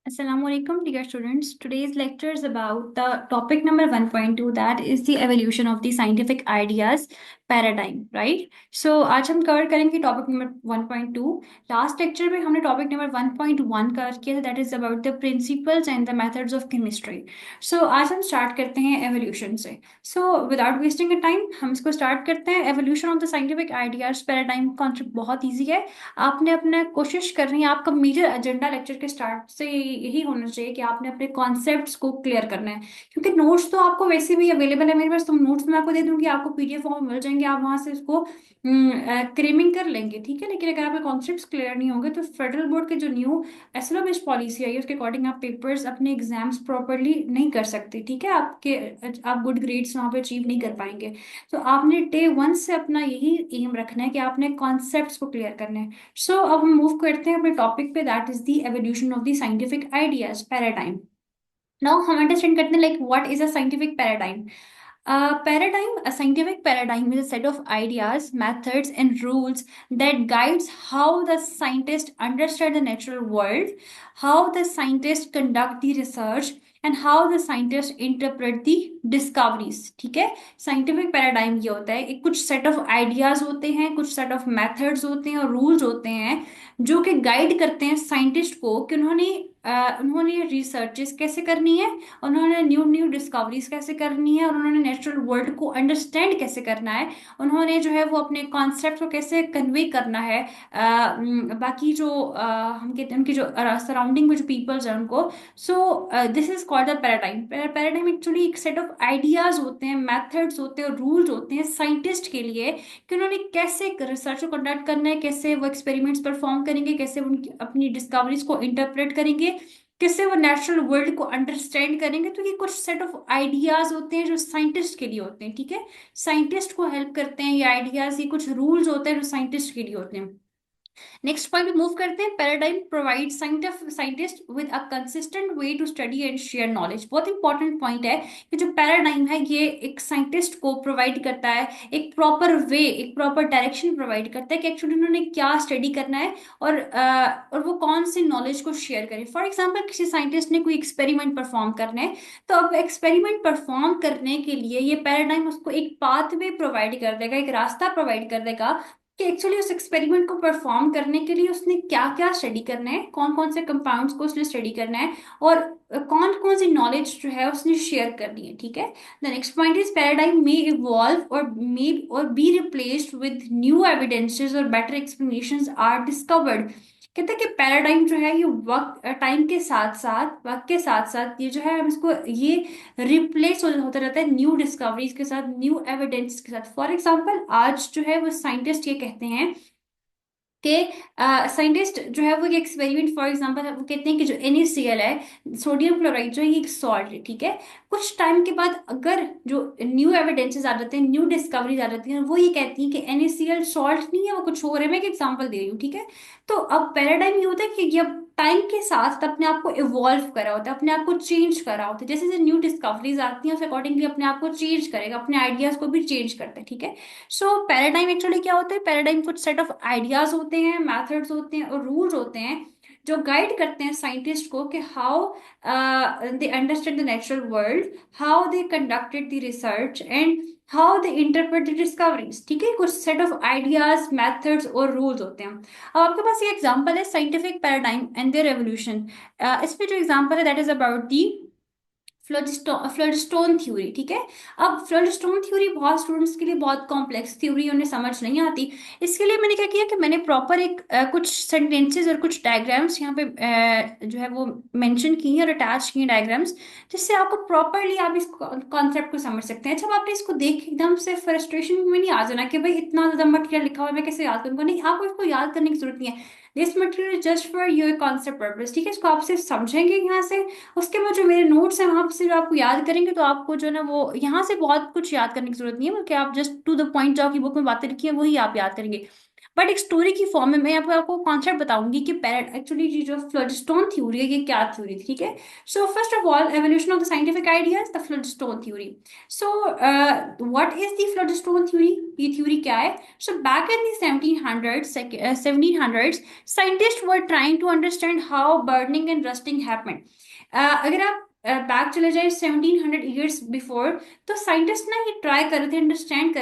Assalamualaikum, dear students. Today's lecture is about the topic number 1.2, that is the evolution of the scientific ideas paradigm, right? So आज हम cover करेंगे topic number 1.2. Last lecture में हमने topic number 1.1 cover किया था, that is about the principles and the methods of chemistry. So आज हम start करते हैं एवोल्यूशन से. So without wasting a time हम इसको स्टार्ट करते हैं. Evolution of the scientific ideas paradigm concept बहुत ईजी है. आपने अपना कोशिश करनी है, आपका मेजर एजेंडा लेक्चर के स्टार्ट से यही होना चाहिए कि आपने अपने कॉन्सेप्ट्स को क्लियर करना है. क्योंकि नोट्स तो आपको वैसे भी अवेलेबल है मेरे पास, तो नोट्स मैं आपको दे दूंगी, आपको पीडीएफ फॉर्म मिल जाएंगे, आप वहां से इसको क्रेमिंग कर लेंगे, ठीक है. लेकिन अगर आपके कॉन्सेप्ट्स क्लियर नहीं होंगे तो फेडरल बोर्ड के जो न्यू एसिलोबेस्ड पॉलिसी आई है उसके अकॉर्डिंग आप पेपर्स अपने एग्जाम्स प्रॉपरली नहीं कर सकते, ठीक है. आप गुड ग्रेड्स वहां पे अचीव नहीं कर पाएंगे. तो आपने डे वन से अपना यही एम रखना है कि आपने कॉन्सेप्ट्स को क्लियर करना है. सो अब हम मूव करते हैं अपने टॉपिक पे, that is the evolution of the scientific ideas paradigm. Now हम अंडरस्टैंड करते हैं like what is a scientific paradigm. A scientific paradigm is a set of ideas, methods, and rules that guides how the scientists understand the natural world, how the scientists conduct the research, and how the scientists interpret the discoveries. ठीक है. Scientific paradigm ये होता है, एक कुछ set of ideas होते हैं, कुछ सेट ऑफ मेथड्स होते हैं और रूल्स होते हैं जो कि गाइड करते हैं साइंटिस्ट को कि उन्होंने रिसर्चेस कैसे करनी है, उन्होंने न्यू न्यू डिस्कवरीज कैसे करनी है, और उन्होंने नेचुरल वर्ल्ड को अंडरस्टैंड कैसे करना है, उन्होंने जो है वो अपने कॉन्सेप्ट को कैसे कन्वे करना है. बाकी जो हम कहते हैं उनकी जो सराउंडिंग में जो पीपल्स हैं उनको. So this is called the paradigm. Paradigm actually एक सेट ऑफ आइडियाज होते हैं, मेथड्स होते हैं, रूल्स होते हैं साइंटिस्ट के लिए कि उन्होंने कैसे रिसर्च को कंडक्ट करना है, कैसे वो एक्सपेरिमेंट्स परफॉर्म करेंगे, कैसे वो उनकी अपनी डिस्कवरीज को इंटरप्रेट करेंगे, कैसे वो नेचुरल वर्ल्ड को अंडरस्टैंड करेंगे. तो ये कुछ सेट ऑफ आइडियाज होते हैं जो साइंटिस्ट के लिए होते हैं, ठीक है. साइंटिस्ट को हेल्प करते हैं ये आइडियाज, ये कुछ रूल्स होते हैं जो साइंटिस्ट के लिए होते हैं. नेक्स्ट पॉइंट पे मूव करते हैं. Paradigm provide scientist with a consistent way to study and share knowledge. बहुत इंपॉर्टेंट पॉइंट है कि जो पैराडाइम है ये एक साइंटिस्ट को प्रोवाइड करता है एक प्रॉपर वे, एक प्रॉपर डायरेक्शन प्रोवाइड करता है कि एक्चुअली उन्होंने क्या स्टडी करना है और वो कौन सी नॉलेज को शेयर करें. फॉर एग्जाम्पल किसी साइंटिस्ट ने कोई एक्सपेरिमेंट परफॉर्म करना है, तो अब एक्सपेरिमेंट परफॉर्म करने के लिए ये पैराडाइम उसको एक पाथवे प्रोवाइड कर देगा, एक रास्ता प्रोवाइड कर देगा कि एक्चुअली उस एक्सपेरिमेंट को परफॉर्म करने के लिए उसने क्या क्या स्टडी करना है, कौन कौन से कंपाउंड्स को उसने स्टडी करना है, और कौन कौन सी नॉलेज जो है उसने शेयर करनी है, ठीक है. The next point is paradigm may evolve और be replaced with new evidences और बेटर एक्सप्लेनेशंस आर डिस्कवर्ड. कहते हैं कि पैराडाइम जो है ये वक्त टाइम के साथ साथ, वक्त के साथ साथ ये जो है हम इसको ये रिप्लेस होता रहता है न्यू डिस्कवरीज के साथ, न्यू एविडेंस के साथ. फॉर एग्जांपल आज जो है वो साइंटिस्ट ये कहते हैं कि साइंटिस्ट जो है वो ये एक्सपेरिमेंट, फॉर एग्जांपल वो कहते हैं कि जो NaCl है, सोडियम क्लोराइड, जो है ये एक सॉल्ट है, ठीक है. कुछ टाइम के बाद अगर जो न्यू एविडेंसेस आ जाते हैं, न्यू डिस्कवरीज आ जाती हैं, वो ये कहती हैं कि NaCl सॉल्ट नहीं है, वो कुछ और है. मैं एक एग्जांपल दे रही हूँ, ठीक है. तो अब पैराडाइम ये होता है कि ये टाइम के साथ अपने आप को इवॉल्व करा होता है, अपने आप को चेंज करा होता है. जैसे जैसे न्यू डिस्कवरीज आती हैं उस अकॉर्डिंगली अपने आप को चेंज करेगा, अपने आइडियाज को भी चेंज करता है, ठीक है. सो पैराडाइम एक्चुअली क्या होता है. पैराडाइम कुछ सेट ऑफ आइडियाज होते हैं, मेथड्स होते हैं और रूल्स होते हैं जो गाइड करते हैं साइंटिस्ट को कि how they understand the natural world, how they conducted the research and how they interpret the discoveries, ठीक है. कुछ सेट ऑफ आइडियाज, मेथड्स और रूल्स होते हैं. अब आपके पास ये एग्जांपल है scientific paradigm and their evolution. इसमें जो एग्जांपल है that is about the phlogiston theory, ठीक है. अब फ्लडस्टोन थ्योरी बहुत स्टूडेंट्स के लिए बहुत कॉम्प्लेक्स थ्योरी, उन्हें समझ नहीं आती. इसके लिए मैंने क्या किया कि मैंने प्रॉपर एक कुछ सेंटेंसेस और कुछ डायग्राम्स यहाँ पे जो है वो मेंशन की हैं और अटैच की हैं डायग्राम्स, जिससे आपको प्रॉपरली आप इस कॉन्सेप्ट को समझ सकते हैं. जब आपने इसको देख एकदम से फ्रस्ट्रेशन में नहीं आ जाना कि भाई इतना ज्यादा मटेरियल लिखा हुआ है मैं कैसे याद करूंगा. नहीं, आपको इसको याद करने की जरूरत नहीं है. This material is just for your concept purpose, ठीक है. इसको आप सिर्फ समझेंगे यहाँ से, उसके बाद जो मेरे नोट्स हैं वहां से जो आपको याद करेंगे, तो आपको जो है ना वो यहाँ से बहुत कुछ याद करने की जरूरत नहीं है, बल्कि आप जस्ट टू द पॉइंट जो आपकी बुक में बातें लिखी है वही आप याद करेंगे. बट एक स्टोरी की फॉर्म में मैं आपको कॉन्सेप्ट बताऊंगी कि एक्चुअली जो फ्लोजिस्टोन थ्योरी है ये क्या थ्योरी थी, ठीक है। So first of all, evolution of the scientific ideas, the phlogiston theory. So what is the phlogiston theory? ये थ्योरी क्या है? So back in the 1700s scientists were trying to understand how burning and rusting happened. अगर आप back चले जाए 1700 years before, तो scientist ना ये ट्राई कर रहे थे, अंडरस्टैंड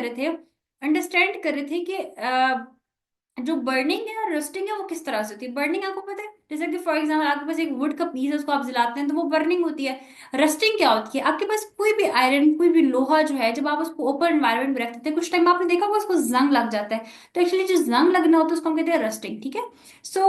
कर रहे थे कि जो बर्निंग है और रस्टिंग है वो किस तरह से होती है। बर्निंग आपको पता है, जैसे कि फॉर एग्जांपल आपके पास एक वुड का पीस है, उसको आप जलाते हैं तो वो बर्निंग होती है। रस्टिंग क्या होती है? आपके पास कोई भी आयरन, कोई भी लोहा जो है, जब आप उसको ओपन एनवायरनमेंट में रख देते हैं, कुछ टाइम आपने देखा होगा उसको जंग लग जाता है। तो एक्चुअली जो जंग लगना होता है उसको हम कहते हैं रस्टिंग, ठीक है। सो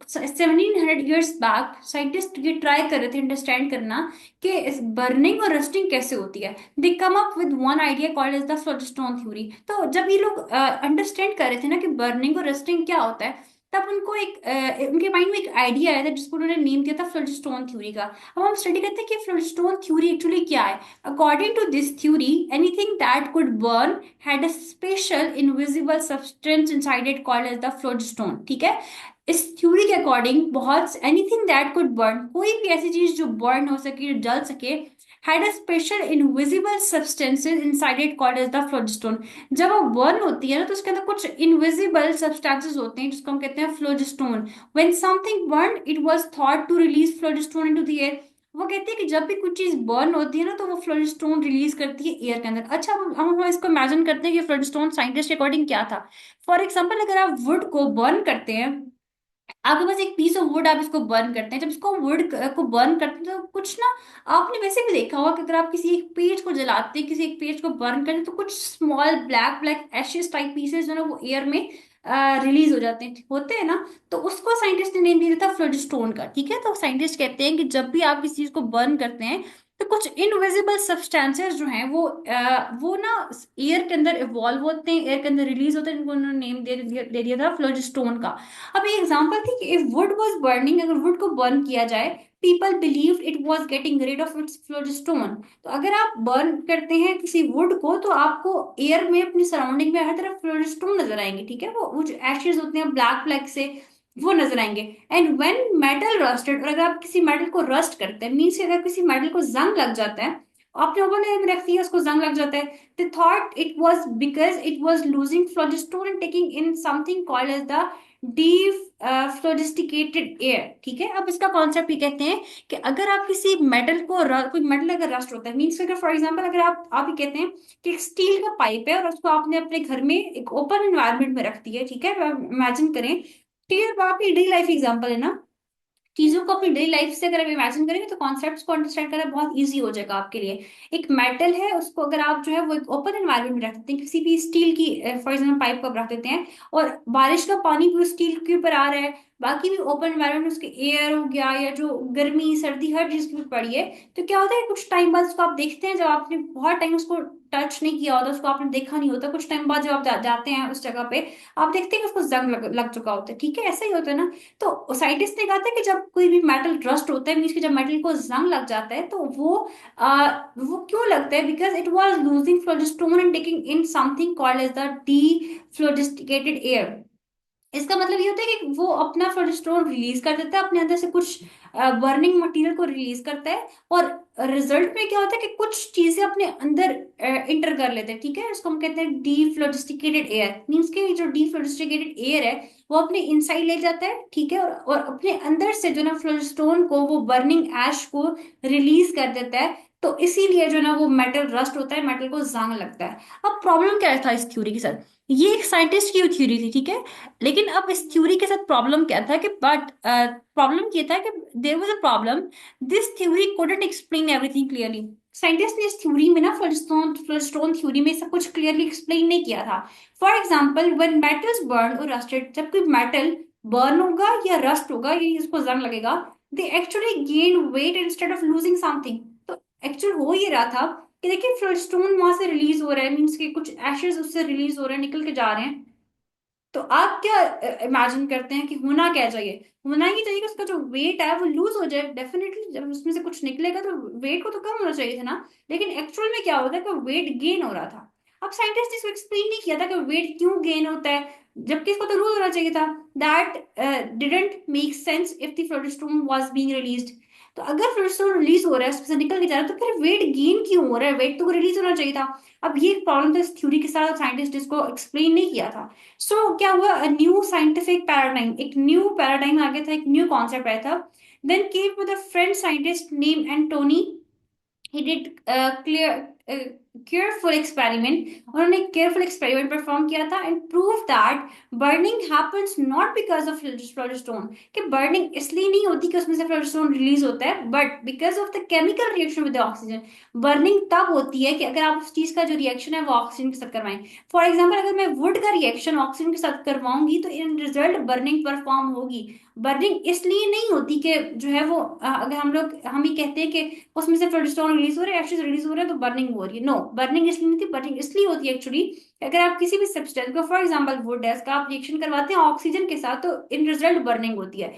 1700 ईयर्स बैक साइंटिस्ट ये ट्राई कर रहे थे अंडरस्टैंड करना कि बर्निंग और रस्टिंग कैसे होती है। They come up with one idea called as the phlogiston theory. तो जब ये लोग अंडरस्टैंड कर रहे थे ना कि बर्निंग और रस्टिंग क्या होता है, तब उनको उनके माइंड में एक आइडिया आया था जिसको उन्होंने नेम दिया था फ्लोजिस्टोन थ्योरी का। अब हम स्टडी करते हैं कि फ्लोजिस्टोन थ्योरी एक्चुअली क्या है। According to this theory, anything that could burn had a special invisible substance inside it called as the phlogiston, ठीक है। इस थ्योरी के अकॉर्डिंग बहुत एनीथिंग दैट कुड बर्न, कोई भी ऐसी चीज जो बर्न हो सके, जो जल सके, had a special invisible substances inside it called as the phlogiston। जब वो बर्न होती है ना तो उसके अंदर कुछ इनविजिबल सब्सटेंसेस होते हैं जिसको हम कहते हैं phlogiston. When something burn it was thought to release phlogiston into the air. वो कहते हैं कि जब भी कुछ चीज बर्न होती है ना तो वो फ्लोजिस्टोन रिलीज करती है एयर के अंदर। अच्छा, अब हम इसको इमेजिन करते हैं कि फ्लोजिस्टोन साइंटिस्ट के अकॉर्डिंग क्या था। फॉर एग्जाम्पल, अगर आप वुड को बर्न करते हैं, आपके पास एक पीस ऑफ वुड, आप इसको बर्न करते हैं, जब इसको वुड को बर्न करते हैं तो कुछ ना, आपने वैसे भी देखा होगा कि अगर आप किसी एक पेज को जलाते हैं, किसी एक पेज को बर्न करते हैं, तो कुछ small black black ashes type pieces जो ना वो एयर में रिलीज हो जाते हैं, होते हैं ना। तो उसको साइंटिस्ट ने नेम दिया था फ्लोजिस्टोन का, ठीक है। तो साइंटिस्ट कहते हैं कि जब भी आप किसी चीज को बर्न करते हैं तो कुछ इनविजिबल सब्सटेंसेस जो हैं वो ना एयर के अंदर इवॉल्व होते हैं, एयर के अंदर रिलीज होते हैं, जिनको उन्होंने नेम दे दिया था फ्लोजिस्टोन का। अब ये एग्जांपल थी कि इफ वुड वाज बर्निंग, अगर वुड को बर्न किया जाए, people believe it was getting rid of its phlogiston. तो अगर आप बर्न करते हैं किसी वुड को तो आपको एयर में, अपनी सराउंडिंग में हर तरफ फ्लोजिस्टोन नजर आएंगे, ठीक है। वो जो एशेज होते हैं ब्लैक ब्लैक से, वो नजर आएंगे। एंड व्हेन मेटल रस्टेड, और अगर आप किसी मेटल को रस्ट करते हैं, मीन्स अगर किसी मेटल को जंग लग जाता है, आपने ओवन में रख दिया, उसको जंग लग जाता है, they thought it was because it was losing phlogiston and taking in something called as the dephlogisticated air, ठीक है। अब इसका कॉन्सेप्ट ये कहते हैं कि अगर आप किसी मेटल को कोई मेटल अगर रस्ट होता है, मीन्स अगर फॉर एग्जांपल अगर आप ये कहते हैं कि एक स्टील का पाइप है और उसको आपने अपने घर में एक ओपन एनवायरनमेंट में रख दिया है, ठीक है। इमेजिन करें, ठीक है, आपकी डे लाइफ एग्जांपल है ना। चीजों को अपनी डेली लाइफ से अगर आप इमेजिन करेंगे तो कॉन्सेप्ट्स को अंडरस्टैंड करना बहुत इजी हो जाएगा आपके लिए। एक मेटल है, उसको अगर आप जो है वो एक ओपन एनवायरनमेंट में रख देते हैं, किसी भी स्टील की फॉर एग्जाम्पल पाइप को आप रख देते हैं, और बारिश का पानी भी उस स्टील के ऊपर आ रहा है, बाकी भी ओपन एनवायरनमेंट में उसके एयर हो गया या जो गर्मी सर्दी हर चीज की पड़ी है, तो क्या होता है कुछ टाइम बाद उसको आप देखते हैं, जब आपने बहुत टाइम उसको टच नहीं किया होता, उसको आपने देखा नहीं होता, कुछ टाइम बाद जब आप जाते हैं उस जगह पे, आप देखते हैं कि उसको जंग लग चुका होता है, ठीक है। ऐसा ही होता है ना। तो साइंटिस्ट ने कहा था कि जब कोई भी मेटल रस्ट होता है, मीन्स कि जब मेटल को जंग लग जाता है, तो वो क्यों लगता है? Because it was losing phlogiston and taking in something called as the dephlogisticated air. इसका मतलब ये होता है कि वो अपना प्रोजेस्टेरोन रिलीज कर देता है, अपने अंदर से कुछ बर्निंग मटेरियल को रिलीज करता है, और रिजल्ट में क्या होता है कि कुछ चीजें अपने अंदर इंटर कर लेते हैं, ठीक है। इसको हम कहते हैं डीफ्लोजिस्टिकेटेड एयर। मीन्स के जो डीफ्लोजिस्टिकेटेड एयर है वो अपने इनसाइड ले जाता है, ठीक है, और अपने अंदर से जो ना फ्लोजिस्टोन को, वो बर्निंग ऐश को रिलीज कर देता है। तो इसीलिए जो ना वो मेटल रस्ट होता है, मेटल को जंग लगता है। अब प्रॉब्लम क्या था इस थ्योरी के साथ? ये एक साइंटिस्ट की थ्योरी थी, ठीक है। लेकिन अब इस थ्योरी के साथ प्रॉब्लम क्या था कि बट प्रॉब्लम ये था कि there was a problem, this theory couldn't explain everything clearly. Scientist ने इस थ्योरी में ना, फ्लोजिस्टोन थ्योरी में सब कुछ क्लियरली एक्सप्लेन नहीं किया था। For example, when metals burn और रस्टेड, जब कोई मेटल बर्न होगा या रस्ट होगा या इसको जंग लगेगा, they actually gain weight instead of losing something. तो एक्चुअल हो ये रहा था कि देखिए फ्लोजिस्टोन वहां से रिलीज हो रहा है, मीन्स के कुछ एशेज उससे रिलीज हो रहे हैं, निकल के जा रहे हैं। तो आप क्या इमेजिन करते हैं कि होना क्या चाहिए? होना ही चाहिए कि उसका जो वेट है वो लूज हो जाए। डेफिनेटली जब उसमें से कुछ निकलेगा तो वेट को तो कम होना चाहिए था ना। लेकिन एक्चुअल में क्या होता है कि वेट गेन हो रहा था। अब साइंटिस्ट ने इसको एक्सप्लेन नहीं किया था कि वेट क्यों गेन होता है। जबकि इसको तो रूल होना चाहिए था that didn't make sense if the phlogiston was being released. तो अगर फ्लोरोस्टोन रिलीज हो रहा है, उसमें से निकल के जा रहा है, तो फिर वेट गेन क्यों हो रहा है? वेट तो रिलीज होना चाहिए था। अब ये प्रॉब्लम था इस थ्योरी के साथ, साइंटिस्ट इसको एक्सप्लेन नहीं किया था। क्या हुआ, न्यू साइंटिफिक पैराडाइम, एक न्यू पैराडाइम आ गया था, एक न्यू कॉन्सेप्ट आया था। Then came with a French scientist name Antoine. he did careful experiment, उन्होंने careful experiment परफॉर्म किया था and proved that burning happens not because of phlogiston, कि burning इसलिए नहीं होती कि उसमें से phlogiston रिलीज होता है, but because of the chemical reaction with the oxygen। burning तब होती है कि अगर आप उस चीज का जो रिएक्शन है वो ऑक्सीजन के साथ करवाएं। फॉर एग्जाम्पल, अगर मैं वुड का रिएक्शन ऑक्सीजन के साथ करवाऊंगी तो इन रिजल्ट बर्निंग परफॉर्म होगी। बर्निंग इसलिए नहीं होती कि जो है वो अगर हम ही कहते हैं कि उसमें से प्रोजेस्टेरोन रिलीज हो रहा है, एस्ट्रोजन रिलीज हो रहा है, तो बर्निंग हो रही है। नो, बर्निंग इसलिए नहीं थी, बर्निंग इसलिए होती है एक्चुअली, अगर आप किसी भी सब्सटेंस को, फॉर एग्जांपल वुड है, इसका आप रिएक्शन करवाते हैं ऑक्सीजन के साथ, तो इन रिजल्ट बर्निंग होती है।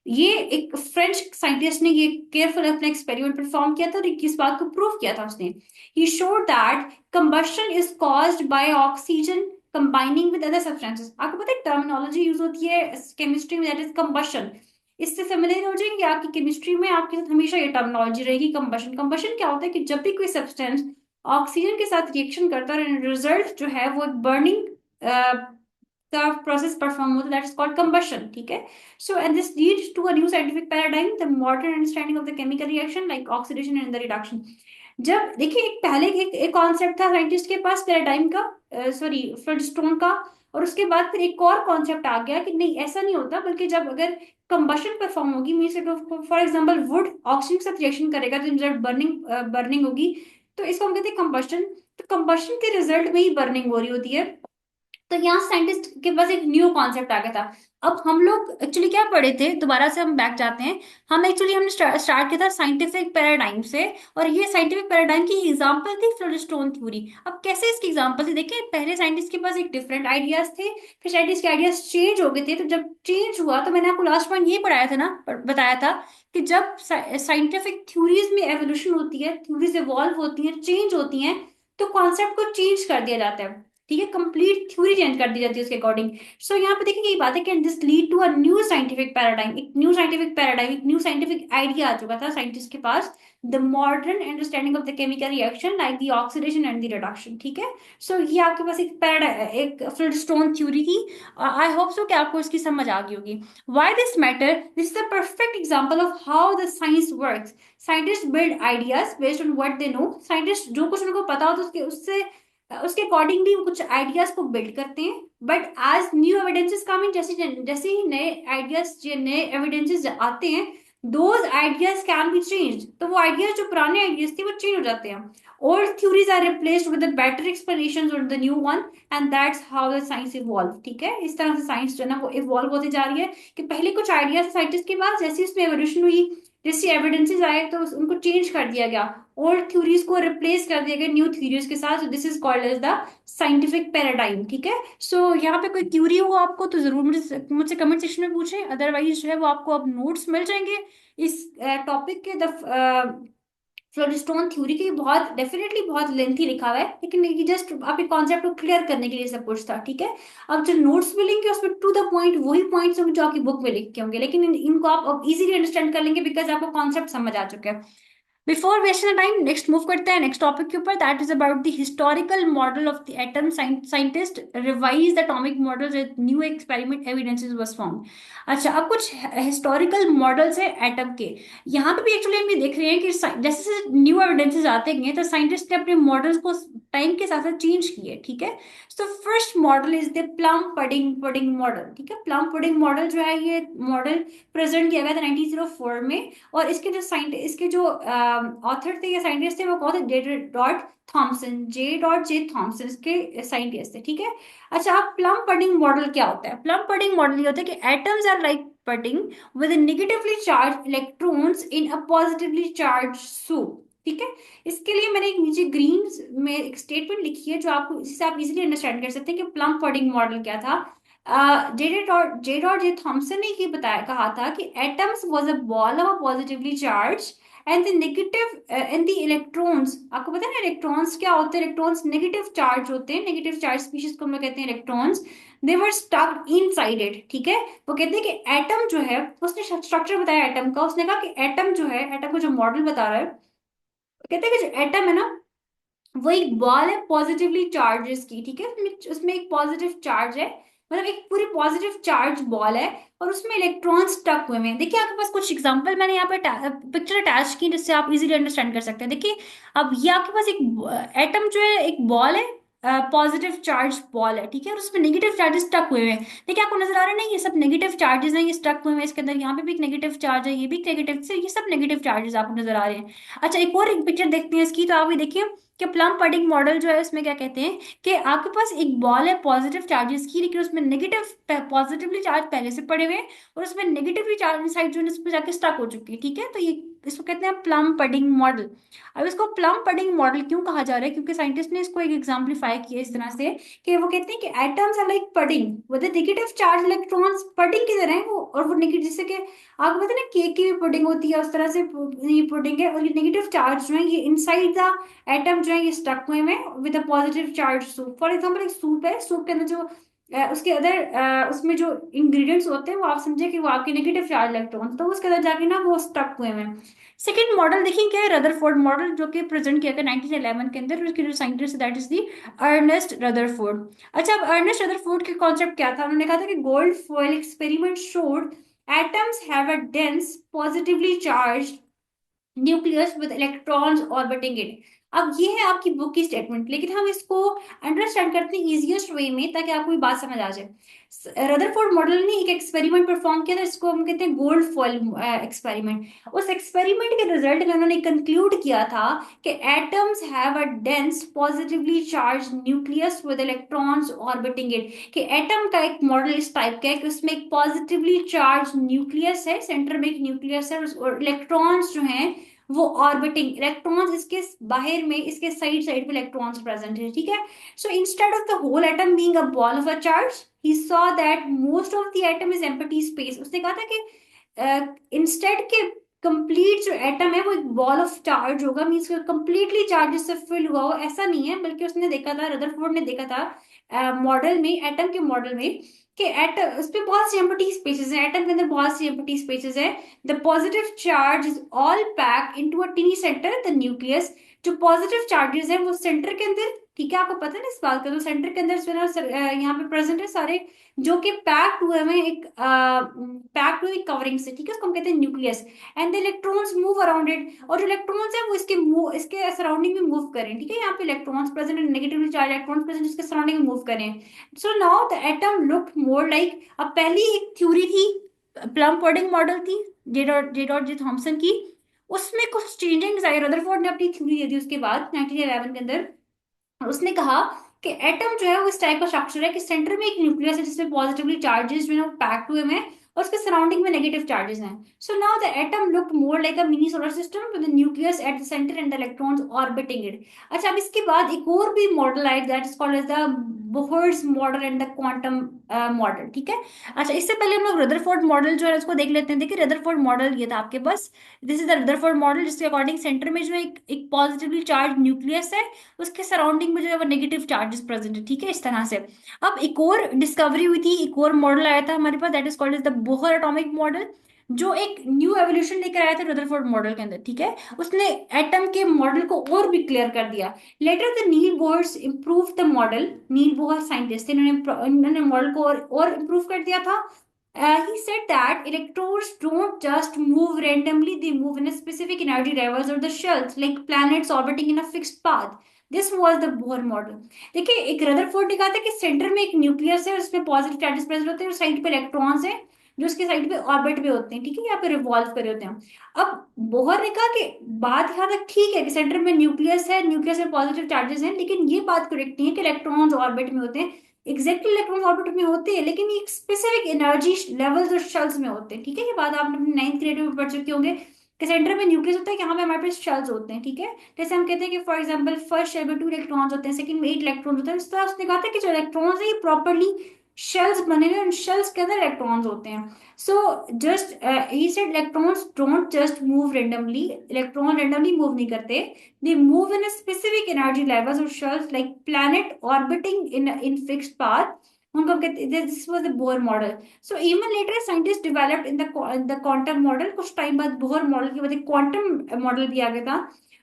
ये एक फ्रेंच साइंटिस्ट ने ये केयरफुल अपना एक्सपेरिमेंट परफॉर्म किया था और इस बात को प्रूव किया था उसने। He showed that combustion is caused by oxygen combining with other substances. आपको पता है टर्मिनोलॉजी यूज होती है केमिस्ट्री में, दैट इज कंबशन। इससे फेमिलियर हो जाएंगे, आपकी केमिस्ट्री में आपके साथ हमेशा ये टर्मिनोलॉजी रहेगी, कंबशन। कंबशन क्या होता है कि जब भी कोई सब्सटेंस ऑक्सीजन के साथ रिएक्शन करता है, रिजल्ट जो है वो बर्निंग का प्रोसेस परफॉर्म होता है, दैट इज कॉल्ड कंबशन। ठीक है। So and this leads to a new scientific paradigm, the modern understanding of the chemical reaction like oxidation and the reduction. जब देखिए, एक पहले एक कॉन्सेप्ट था साइंटिस्ट के पास पैराडाइम का, सॉरी फ्लोगिस्टोन का, और उसके बाद फिर एक और कॉन्सेप्ट आ गया कि नहीं ऐसा नहीं होता, बल्कि जब अगर कंबशन परफॉर्म होगी, means for example would oxygen के साथ रिएक्शन करेगा तो रिजल्ट बर्निंग होगी, तो इसको हम कहते हैं कंबशन। तो कंबशन के रिजल्ट में ही बर्निंग हो रही होती है। तो यहाँ साइंटिस्ट के पास एक न्यू कॉन्सेप्ट आ गया था। अब हम लोग एक्चुअली क्या पढ़े थे, दोबारा से हम बैक जाते हैं। हमने स्टार्ट किया था साइंटिफिक पैराडाइम से, और ये साइंटिफिक पैराडाइम की एग्जांपल थी फ्लोगिस्टोन थ्योरी। अब कैसे इसकी एग्जांपल थी, देखिए पहले साइंटिस्ट के पास एक डिफरेंट आइडियाज थे, फिर साइंटिस्ट के आइडियाज चेंज हो गए थे। तो जब चेंज हुआ तो मैंने आपको लास्ट पॉइंट ये पढ़ाया था ना, बताया था कि जब साइंटिफिक थ्योरीज में एवोल्यूशन होती है, थ्योरीज इवॉल्व होती हैं, चेंज होती हैं, तो कॉन्सेप्ट को चेंज कर दिया जाता है। ठीक है, कंप्लीट थ्योरी चेंज कर दी जाती है उसके अकॉर्डिंग। सो यहाँ पे देखिए यही बात है कि this lead to a new scientific paradigm, एक न्यू साइंटिफिक पैराडाइम, एक न्यू साइंटिफिक आइडिया आ चुका था साइंटिस्ट के पास, the modern understanding of the chemical reaction like the oxidation and the reduction. ठीक है। सो ये आपके पास एक एक फ्लोगिस्टोन थ्योरी की, आई होप सो कि आपको इसकी समझ आ गई होगी। Why this matter, this is the perfect example of how the science works. Scientist build ideas based on what they know. Scientist जो कुछ उनको पता हो तो उसके अकॉर्डिंगली वो कुछ आइडियाज को बिल्ड करते हैं। बट एज न्यू एविडेंसेस कम इन, जैसे जैसे ही नए आइडियाज, नए एविडेंसेस आते हैं, those ideas can be change. तो वो आइडियाज जो पुराने आइडियाज थे वो चेंज हो जाते हैं। Old theories are replaced with better explanation on the new one, and that's how the science evolve. ठीक है, इस तरह से साइंस जो है ना वो इवॉल्व होती जा रही है, कि पहले कुछ आइडियाज साइंटिस्ट के पास, जैसे उसमें एवोल्यूशन हुई, जैसे एविडेंसेस आए तो उनको चेंज कर दिया गया, ओल्ड थ्योरीज को रिप्लेस कर दिया गया न्यू थ्योरीज के साथ। This is called as the scientific paradigm. ठीक है। सो यहाँ पे कोई क्यूरी हो आपको तो जरूर मुझे मुझसे कमेंट सेक्शन में पूछें, अदरवाइज जो है वो आपको अब नोट्स मिल जाएंगे इस टॉपिक के। द फ्लोगिस्टोन थ्योरी की बहुत डेफिनेटली बहुत लेंथी लिखा हुआ है, लेकिन ये जस्ट आपके कॉन्सेप्ट को क्लियर करने के लिए सब कुछ था। ठीक है। अब जो नोट्स मिलेंगे उसमें टू द पॉइंट वही पॉइंट्स होंगे जो आपकी बुक में लिखे होंगे, लेकिन इनको आप अब इजीली अंडरस्टैंड कर लेंगे बिकॉज आपको कॉन्सेप्ट समझ आ चुका है। Before wasting time, next move करते हैं नेक्स्ट टॉपिक के ऊपर, that is about the historical model of the atom. Scientist revise the atomic model with new experiment evidences was found. अच्छा, अब कुछ हिस्टोरिकल मॉडल्स है एटम के। यहाँ पे भी एक्चुअली हम ये देख रहे हैं कि जैसे जैसे न्यू एविडेंसेस आते हैं तो साइंटिस्ट ने अपने मॉडल्स को टाइम के साथ साथ चेंज किए। ठीक है। So first model is the plum pudding model. ठीक है, प्लम पुडिंग मॉडल जो है ये मॉडल प्रेजेंट किया गया था 1904 में, और इसके जो ऑथर थे या साइंटिस्ट थे वो कौन थे, जे डॉट जे थॉमसन इसके साइंटिस्ट थे। ठीक है। अच्छा, अब प्लम पडिंग मॉडल क्या होता है? प्लम पडिंग मॉडल ये होता है कि atoms are like pudding with negatively charged electrons in a positively charged soup। ठीक है। इसके लिए मैंने एक नीचे ग्रीन में एक स्टेटमेंट लिखी है जो आपको, इससे आप इजीली अंडरस्टैंड कर सकते हैं कि प्लम पडिंग मॉडल क्या था। जे थॉमसन ने ये बताया, कहा था कि atoms was a ball of a positively charge and the negative and the electrons, आपको पता है ना इलेक्ट्रॉन्स क्या होते हैं, इलेक्ट्रॉन्स नेगेटिव चार्ज होते हैं, नेगेटिव चार्ज स्पीशीज को हम लोग कहते हैं electrons, they were stuck inside it, ठीक है। वो कहते हैं कि एटम जो है, उसने स्ट्रक्चर बताया एटम का, उसने कहा कि एटम जो है, एटम को जो मॉडल बता रहा है, वो कहते हैं कि जो एटम है ना, वो एक बॉल है पॉजिटिवली चार्जेस की, ठीक है। उसमें उसमें एक पॉजिटिव चार्ज है, मतलब एक पूरी पॉजिटिव चार्ज बॉल है, और उसमें इलेक्ट्रॉन स्टक हुए हैं। देखिए आपके पास कुछ एग्जांपल मैंने यहाँ पे पिक्चर अटैच की, जिससे आप इजीली अंडरस्टैंड कर सकते हैं। देखिए अब ये आपके पास एक एटम जो है, एक बॉल है, पॉजिटिव चार्ज बॉल है, ठीक है, और उसमें नेगेटिव चार्जेस स्टक हुए हैं। देखिए आपको नजर आ रहा है, नहीं ये सब नेगेटिव चार्जेस हैं, ये स्टक हुए हैं इसके अंदर, यहाँ पे भी एक नेगेटिव चार्ज है, ये भी नेगेटिव से, ये सब नेगेटिव चार्जेस आपको नजर आ रहे हैं। अच्छा एक और एक पिक्चर देखते हैं इसकी, तो आप भी देखिए कि प्लम पडिंग मॉडल जो है उसमें क्या कहते हैं कि आपके पास एक बॉल है पॉजिटिव चार्जेस की, लेकिन उसमें नेगेटिव पॉजिटिवली चार्ज पहले से पड़े हुए हैं, और उसमें नेगेटिवली चार्ज साइड जो है उस पर जाके स्टक हो चुकी है, ठीक है। तो ये इसको कहते हैं प्लम पडिंग मॉडल। अब इसको प्लम पडिंग मॉडल क्यों कहा जा रहा है, क्योंकि साइंटिस्ट ने इसको एक एग्जाम्पलीफाई किया इस तरह से कि वो कहते हैं कि atoms are like pudding with negative charge electrons, pudding की तरह है वो, और वो नेगेटिव, जैसे कि आपको पता है ना केक की भी पुडिंग होती है, उस तरह से ये पुडिंग है, और ये नेगेटिव चार्ज जो है ये इनसाइड द एटम जो है ये स्टक हुए हैं with a positive charge soup. For example एक सूप है, सूप के अंदर जो उसके अंदर उसमें जो इंग्रेडिएंट्स होते हैं वो आप समझे कि वो आपके नेगेटिव चार्ज इलेक्ट्रॉन, तो उसके अंदर जाके ना वो स्टक हुए हैं। सेकंड मॉडल देखिए क्या है, रदरफोर्ड मॉडल, जो कि प्रेजेंट किया गया 1911 के अंदर, उसके जो scientist that is the Ernest Rutherford. अच्छा अब अर्नेस्ट रदरफोर्ड के कॉन्सेप्ट क्या था, उन्होंने कहा था कि gold foil experiment showed atoms have a dense positively charged nucleus with electrons orbiting it. अब ये है आपकी बुक की स्टेटमेंट, लेकिन हम इसको अंडरस्टैंड करते हैं इजिएस्ट वे में, ताकि आपको ये बात समझ आ जाए। रदरफोर्ड मॉडल ने एक एक्सपेरिमेंट परफॉर्म किया था, इसको हम कहते हैं गोल्ड फॉइल एक्सपेरिमेंट। उस एक्सपेरिमेंट के रिजल्ट में उन्होंने कंक्लूड किया था कि atoms have a dense positively charge nucleus with electrons orbiting it, कि एटम का एक मॉडल इस टाइप का है कि उसमें एक पॉजिटिवली चार्ज न्यूक्लियस है, सेंटर में एक न्यूक्लियस है, और इलेक्ट्रॉन्स जो हैं वो ऑर्बिटिंग, इलेक्ट्रॉन्स इसके बाहर में, इसके साइड साइड पे इलेक्ट्रॉन्स प्रेजेंट है, ठीक है। So instead of the whole atom being a ball of a charge, he saw that most of the atom is empty space. उसने कहा था कि इंस्टेड के कंप्लीट जो एटम है वो एक बॉल ऑफ चार्ज होगा, मीन्स कंप्लीटली चार्जेस से फिल हुआ हो, ऐसा नहीं है, बल्कि उसने देखा था, रदरफोर्ड ने देखा था मॉडल में, एटम के मॉडल में, कि एटम उस पे बहुत सी एम्प्टी स्पेसेस हैं, एटम के अंदर बहुत सी एम्प्टी स्पेसेस है। The positive charge is all pack into a टिनी centre the nucleus, जो पॉजिटिव चार्जेस है वो सेंटर के अंदर, ठीक है, आपको पता है ना इस बात का, तो सेंटर के अंदर जो है ना, यहाँ पे प्रेजेंट है सारे, जो कि पैक्ड हुए हैं एक पैक्ड हुए कवरिंग से, ठीक है, उसको हम कहते हैं nucleus. And the electrons move around it, और जो इलेक्ट्रॉन्स है वो इसके सराउंडिंग में मूव करें, ठीक है, यहाँ पे इलेक्ट्रॉन्स प्रेजेंट है, नेगेटिवली चार्ज इलेक्ट्रॉन्स प्रेजेंट जिसके सराउंडिंग में मूव करें। सो now the atom looked more like, अब पहली एक थ्योरी थी, प्लम पॉडिंग मॉडल थी, जे थॉमसन की, उसमें कुछ चेंजिंग्स आए, रदरफोर्ड ने अपनी थ्योरी दे दी उसके बाद 1911 के अंदर। उसने कहा कि एटम जो है वो इस टाइप का स्ट्रक्चर है कि सेंटर में एक न्यूक्लियस है जिसमें पॉजिटिवली चार्जेस जो है वो पैक्ड हुए हैं, और उसके सराउंडिंग में नेगेटिव चार्जेस हैं। So now the atom looked more like a mini solar system with the nucleus at the center and the electrons orbiting it. अच्छा अब इसके बाद एक और भी मॉडल आया, that is called as the Bohr's model and the quantum model, ठीक है। अच्छा इससे पहले हम लोग रदरफोर्ड मॉडल जो है उसको देख लेते हैं। देखिए रदरफोर्ड मॉडल ये था आपके पास, this is the Rutherford model, जिसके अकॉर्डिंग सेंटर में जो है एक पॉजिटिवली चार्ज न्यूक्लियस है, उसके सराउंडिंग में जो है वो नेगेटिव चार्जेस प्रेजेंट है, ठीक है, इस तरह से। अब एक और डिस्कवरी हुई थी, एक और मॉडल आया था हमारे पास, that is called is the Bohr atomic model, जो एक न्यू एवोल्यूशन लेकर आया था रदरफोर्ड मॉडल के अंदर, ठीक है। उसने एटम के मॉडल को और भी क्लियर कर दिया। Later the Niels Bohr's improve the model, Niels Bohr scientist थे, इन्होंने मॉडल को और इम्प्रूव कर दिया था। He said that electrons don't just move randomly, they move in a specific energy levels or the shells, like planets orbiting in a fixed path. This was the Bohr model. देखिए एक Rutherford ने कहा था कि centre में एक nucleus है, उसमें पॉजिटिव चार्जेस प्रेजेंट होते हैं, और साइड पे इलेक्ट्रॉन्स हैं जो उसके साइड पे ऑर्बिट पे होते हैं, ठीक है, यहाँ पे रिवॉल्व करे होते हैं। अब बोहर ने कहा कि बात यहाँ तक ठीक है कि सेंटर में न्यूक्लियस है, न्यूक्लियस में पॉजिटिव चार्जेस हैं, लेकिन ये बात करेक्ट नहीं है कि इलेक्ट्रॉन्स ऑर्बिट में होते हैं। एग्जैक्टली इलेक्ट्रॉन ऑर्बिट में होते हैं, लेकिन ये स्पेसिफिक एनर्जी लेवल्स और शेल्स में होते हैं, ठीक है। ये बात आपने अपने 9th ग्रेड में पढ़ चुके होंगे कि सेंटर में न्यूक्लियस होता है कि यहाँ पे हमारे पास शेल्स होते हैं, ठीक है। जैसे हम कहते हैं कि फॉर एग्जांपल फर्स्ट शेल में 2 इलेक्ट्रॉन्स होते हैं, सेकंड में 8 इलेक्ट्रॉन्स होते हैं, इस तरह उसने कहा था कि जो इलेक्ट्रॉन्स है ये प्रॉपरली शेल्स बने हुए, उन शेल्स के अंदर इलेक्ट्रॉन्स होते हैं. So just he said electrons don't just move randomly, electron randomly move नहीं करते, they move in a specific energy levels or shells like planet orbiting in fixed path. उनको कहते, this was the Bohr model. So even later scientists developed in the quantum model. कुछ time बाद Bohr model के बाद एक quantum model भी आ गया था,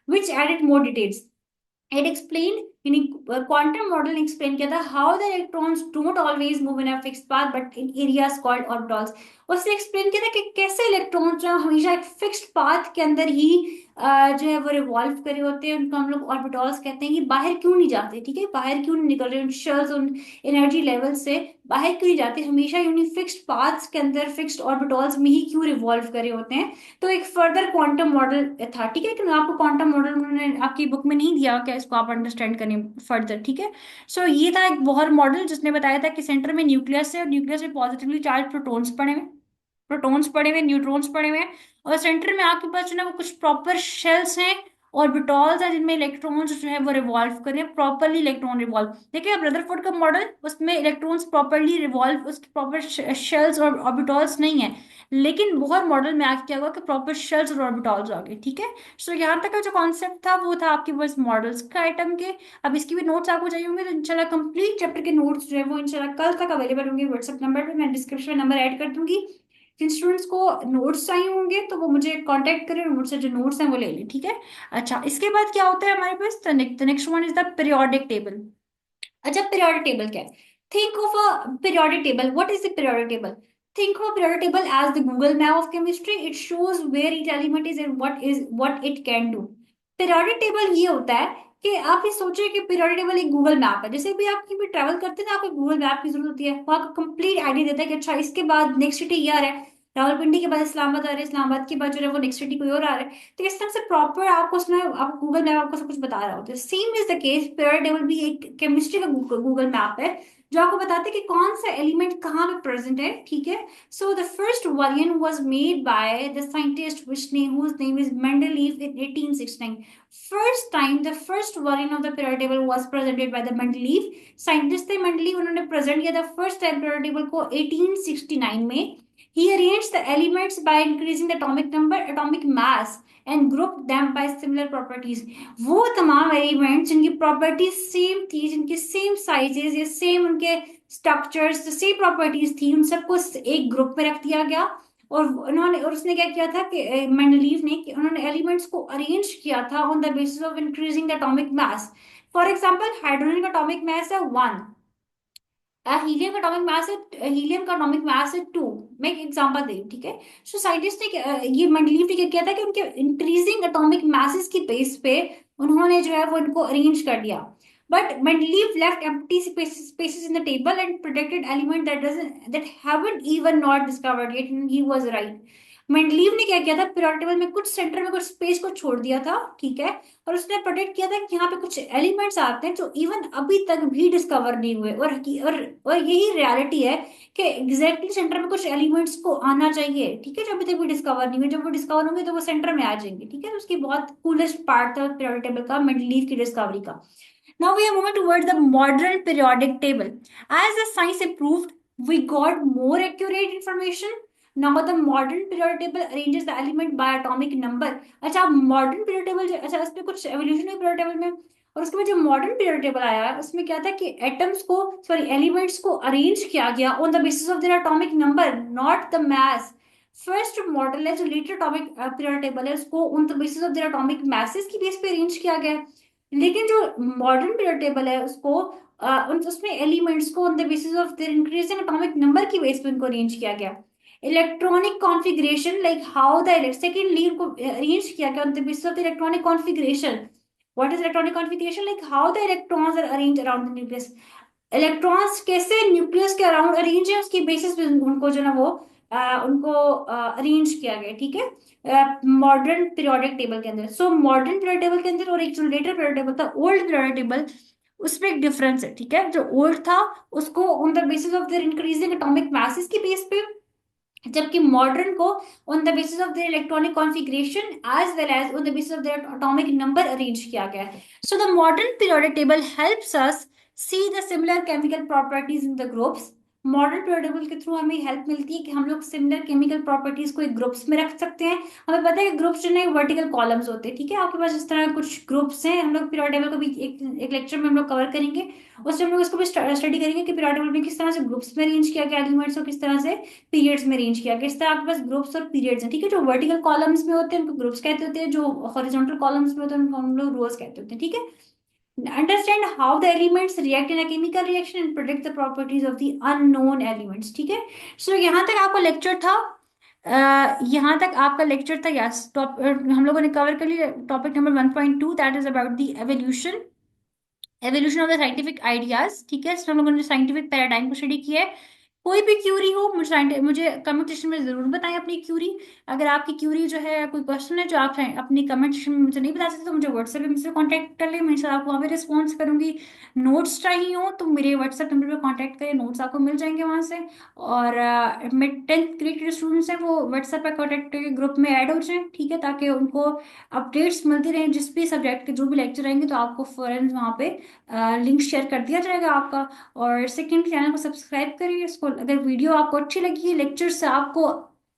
which added more details. It explained, यानी क्वांटम मॉडल ने एक्सप्लेन किया था how the electrons don't always move in a fixed path but in areas called orbitals. उसने एक्सप्लेन किया था कि कैसे इलेक्ट्रॉन जो हमेशा एक फिक्स्ड पाथ के अंदर ही जो है वो रिवॉल्व कर रहे होते हैं, उनको हम लोग ऑर्बिटल्स कहते हैं. कि बाहर क्यों नहीं जाते, ठीक है, बाहर क्यों नहीं निकल रहे उन शेल्स, उन एनर्जी लेवल से बाहर क्यों नहीं जाते, हमेशा यूनी फिक्स्ड पाथ्स के अंदर फिक्स्ड ऑर्बिटल्स में ही क्यों रिवॉल्व कर रहे होते हैं. तो एक फर्दर क्वांटम मॉडल था, ठीक है, कि आपको क्वांटम मॉडल उन्होंने आपकी बुक में नहीं दिया क्या, इसको आप अंडरस्टैंड करें फर्दर, ठीक है. सो ये था एक बोहर मॉडल जिसने बताया था कि सेंटर में न्यूक्लियस है और न्यूक्लियस में पॉजिटिवली चार्ज प्रोटॉन्स पड़े हुए, न्यूट्रॉन्स पड़े हुए हैं. और सेंटर में आपके पास जो है वो कुछ प्रॉपर शेल्स हैं, ऑर्बिटल्स हैं जिनमें इलेक्ट्रॉन्स जो है वो रिवॉल्व कर रहे हैं प्रॉपरली. इलेक्ट्रॉन रिवॉल्व देखिए रदरफोर्ड का मॉडल, उसमें इलेक्ट्रॉन्स प्रॉपरली रिवॉल्व, उसके प्रॉपर शेल्स और ऑर्बिटल्स नहीं है. लेकिन बोहर मॉडल में आज क्या हुआ कि प्रॉपर शेल्स और ऑर्बिटल्स आ गए, ठीक है. सो यहाँ तक का जो कॉन्सेप्ट था वो था आपके पास मॉडल्स का आइटम के. अब इसकी भी नोट्स आपको चाहिए होंगे तो इंशाल्लाह कंप्लीट चैप्टर के नोट्स जो है वो इंशाल्लाह कल तक अवेलेबल होंगे व्हाट्सएप नंबर पे. मैं डिस्क्रिप्शन में नंबर ऐड कर दूंगी. जिन स्टूडेंट्स को नोट्स चाहिए होंगे तो वो मुझे कांटेक्ट करें और मुझसे जो नोट्स हैं वो ले लें, ठीक है. अच्छा, इसके बाद क्या होता है हमारे पास, the next one is the periodic table. अच्छा, पीरियोडिक टेबल क्या है? Think of a periodic table. What is the periodic table? Think of periodic table as the Google map of chemistry. It shows where each element is and what it can do. Periodic table ये होता है कि आप ये सोचिए कि periodic table एक Google map है. जैसे भी आप कहीं भी ट्रैवल करते हैं ना, आपको गूगल मैप की जरूरत होती है. वो आपको कंप्लीट आइडिया देता है कि अच्छा इसके बाद नेक्स्ट सिटी ये आ रहा है, रावलपिंडी के बाद इस्लामाबाद आ रहा है, इस्लामाबाद के बाद जो है वो नेक्स्ट सिटी कोई और आ रहा है. तो इस तरह से प्रॉपर आपको उसमें आप गूगल मैप आपको सब कुछ बता रहा होता है. Same is the case, periodic table भी एक केमिस्ट्री का गूगल मैप है जो आपको बताते हैं कि कौन सा एलिमेंट कहाँ पे प्रेजेंट है, ठीक है. So the first variant was made by the scientist whose name is Mendeleev in 1869. First time the first variant of the periodic table was presented by the Mendeleev. Scientist थे Mendeleev, उन्होंने present किया था first time periodic table को 1869 में. He arranged the elements by increasing the atomic number, atomic mass and grouped them by similar properties. वो तमाम elements जिनकी properties same थी, जिनके सेम साइजेस या सेम उनके स्ट्रक्चर्स, सेम प्रॉपर्टीज थी, उन सबको एक ग्रुप में रख दिया गया. और उन्होंने और उसने क्या किया था कि मेंडलीव ने कि उन्होंने एलिमेंट्स को अरेंज किया था on the basis of increasing the atomic mass. For example hydrogen का एटॉमिक मास है 1, हीलियम का एटॉमिक मास है 2. मैं एक एग्जांपल दे रही हूँ, ठीक है. सो साइंटिस्ट ने ये मेंडलीव ने क्या किया था कि उनके इंक्रीजिंग एटॉमिक मासेस की बेस पे उन्होंने जो है वो इनको अरेंज कर दिया. But Mendeleev left empty spaces in the table and predicted element that haven't even not discovered yet, and he was right. Mendeleev ने क्या किया था, पीरियोडिक टेबल में कुछ सेंटर में कुछ स्पेस को छोड़ दिया था, ठीक है. और उसने प्रोडिक्ट किया था कि यहाँ पे कुछ एलिमेंट्स आते हैं जो इवन अभी तक भी डिस्कवर नहीं हुए. और यही रियलिटी है कि एग्जैक्टली सेंटर में कुछ एलिमेंट्स को आना चाहिए, ठीक है, जो अभी तक भी डिस्कवर नहीं हुए. जब वो डिस्कवर होंगे तो वो सेंटर में आ जाएंगे, ठीक है. तो उसकी बहुत कूलेस्ट पार्ट था पीरियोडिक टेबल का, मेंडलीव की डिस्कवरी का. Now we are moving towards the modern periodic table. As the science improved, we got more accurate information. Now the modern periodic table arranges the element by atomic number. अच्छा, modern periodic table, अच्छा इसमें कुछ evolution है periodic table में. और उसके बाद जो modern periodic table आया है उसमें क्या था कि atoms को, sorry, elements को arrange किया गया on the basis of their atomic number, not the mass. First model है जो लेटर एटॉमिक पीरियोडिक टेबल है उसको उन the basis of their atomic message की बेस पे अरेंज किया गया है. लेकिन जो मॉडर्न पीरियड टेबल है उसको उसमें एलिमेंट्स को on the basis of their increasing atomic number की बेस पे उनको अरेंज किया गया. Electronic configuration like how the secondly उनको अरेंज किया गया on the basis of the electronic configuration. What is electronic configuration? Like how the electrons are arrange around the nucleus. Electrons कैसे nucleus के around arrange है उसकी basis पे उनको जो ना वो उनको अरेंज किया गया, ठीक है, मॉडर्न पीरियोडिक टेबल के अंदर. सो मॉडर्न पीरियोडिक टेबल के अंदर और एक जो लेटर पीरियोडिक टेबल था, ओल्ड पीरियोडिक टेबल, उसमें एक डिफरेंस है, ठीक है. जो ओल्ड था उसको on the basis of their increasing atomic masses की बेस पे, जबकि मॉडर्न को on the basis of their electronic configuration as well as on the basis of their atomic number arrange किया गया है. So the modern periodic table helps us see the similar chemical properties in the groups. Model periodic table के through हमें help मिलती है कि हम लोग सिमिलर केमिकल प्रॉपर्टीज को एक ग्रुप्स में रख सकते हैं। हमें पता है कि ग्रुप्स जो है वर्टिकल कॉलम्स होते हैं, ठीक है, आपके पास इस तरह कुछ ग्रुप्स हैं। हम लोग पीरियोडिक टेबल को भी एक लेक्चर में हम लोग कवर करेंगे। उसमें हम लोग इसको भी स्टडी करेंगे कि पीरियोडिक टेबल में किस तरह से ग्रुप्स में अरेंज किया गया एलिमेंट्स और किस तरह से पीरियड्स में अरेंज किया गया। इस तरह आपके पास ग्रुप्स और पीरियड्स हैं, ठीक है। जो वर्टिकल कॉलम्स में होते हैं उनको ग्रुप्स कहते होते हैं, जो हॉरिजॉन्टल कॉलम्स में होते हैं उनको हम लोग रोज कहते होते हैं, ठीक है। Understand how the elements react in a chemical reaction and predict the properties of the unknown elements, ठीक है। सो यहाँ तक आपका लेक्चर था। यहाँ तक आपका लेक्चर था। यस, हम लोगों ने कवर कर लिया topic number 1.2, that is about the evolution of the scientific ideas, ठीक है। इसमें हम लोगों ने साइंटिफिक पैराडाइम को स्टडी किया है। कोई भी क्यूरी हो मुझे कमेंट सेक्शन में जरूर बताएं अपनी क्यूरी। अगर आपकी क्यूरी जो है, कोई क्वेश्चन है जो आप अपनी कमेंट सेक्शन में मुझे नहीं बता सकते, तो मुझे व्हाट्सएप पे मुझसे कांटेक्ट कर ले, मैं इंशाल्लाह आपको वहाँ पे रिस्पॉन्स करूंगी। नोट्स चाहिए हो तो मेरे व्हाट्सएप नंबर पे कांटेक्ट करें, नोट्स आपको मिल जाएंगे वहाँ से। और मेरे 10th ग्रेड के स्टूडेंट्स हैं वो व्हाट्सएप पे कांटेक्ट करके ग्रुप में ऐड हो जाएं, ठीक है, ताकि उनको अपडेट्स मिलती रहें। जिस भी सब्जेक्ट के जो भी लेक्चर आएंगे तो आपको फौरन वहाँ पे लिंक शेयर कर दिया जाएगा आपका। और सेकंड, चैनल को सब्सक्राइब करिए। इसको अगर वीडियो आपको अच्छी लगी है, लेक्चर से आपको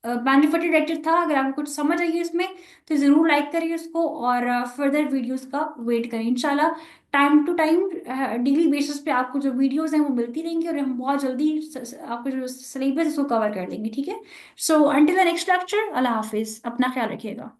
बेनिफिटेड लेक्चर था, अगर आपको कुछ समझ आई है इसमें, तो जरूर लाइक करिए इसको और फर्दर वीडियोस का वेट करें इंशाल्लाह। Time to time daily basis पे आपको जो वीडियोस हैं वो मिलती रहेंगी और हम बहुत जल्दी आपको जो सिलेबस है उसको कवर कर लेंगे, ठीक है। So until the next lecture, अल्लाह हाफिज, अपना ख्याल रखिएगा।